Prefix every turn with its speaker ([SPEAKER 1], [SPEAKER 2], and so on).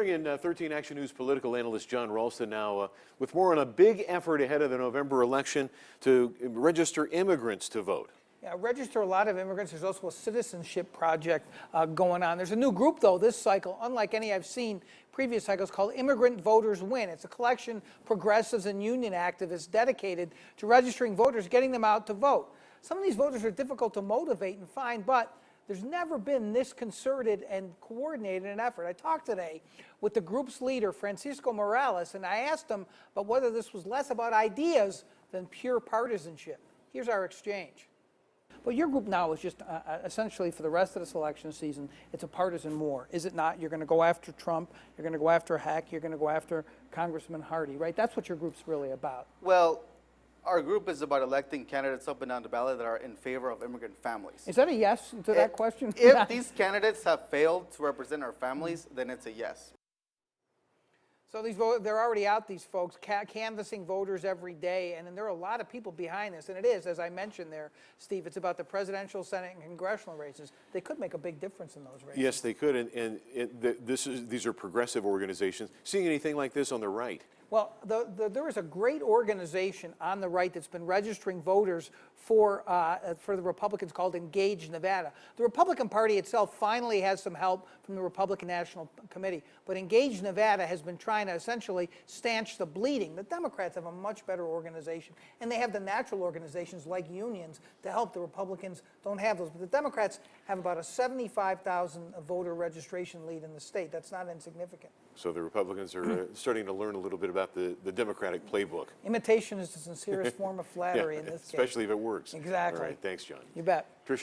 [SPEAKER 1] bring in 13 Action News political analyst John RALSTON now with more on a big effort ahead of the November election to register immigrants to vote.
[SPEAKER 2] Yeah, register a lot of immigrants. There's also a citizenship project going on. There's a new group, though, this cycle, unlike any I've seen previous cycles, called Immigrant Voters Win. It's a collection of progressives and union activists dedicated to registering voters, getting them out to vote. Some of these voters are difficult to motivate and find, but there's never been this concerted and coordinated an effort. I talked today with the group's leader, Francisco Morales, and I asked him about whether this was less about ideas than pure partisanship. Here's our exchange. Well, your group now is just essentially for the rest of this election season, it's a partisan war, is it not? You're going to go after Trump, you're going to go after Heck, you're going to go after Congressman Hardy, right? That's what your group's really about.
[SPEAKER 3] Well, our group is about electing candidates up and down the ballot that are in favor of immigrant families.
[SPEAKER 2] Is that a yes to that question?
[SPEAKER 3] If these candidates have failed to represent our families, then it's a yes.
[SPEAKER 2] So they're already out, these folks, canvassing voters every day, and there are a lot of people behind this. And it is, as I mentioned there, Steve, it's about the presidential, Senate, and congressional races. They could make a big difference in those races.
[SPEAKER 1] Yes, they could, and these are progressive organizations. Seeing anything like this on the right?
[SPEAKER 2] Well, there is a great organization on the right that's been registering voters for the Republicans called Engage Nevada. The Republican Party itself finally has some help from the Republican National Committee, but Engage Nevada has been trying to essentially stanch the bleeding. The Democrats have a much better organization, and they have the natural organizations like unions to help. The Republicans don't have those, but the Democrats have about a 75,000 voter registration lead in the state. That's not insignificant.
[SPEAKER 1] So the Republicans are starting to learn a little bit about the Democratic playbook.
[SPEAKER 2] Imitation is the sincerest form of flattery in this case.
[SPEAKER 1] Especially if it works.
[SPEAKER 2] Exactly.
[SPEAKER 1] All right, thanks, John.
[SPEAKER 2] You bet.
[SPEAKER 1] Tricia.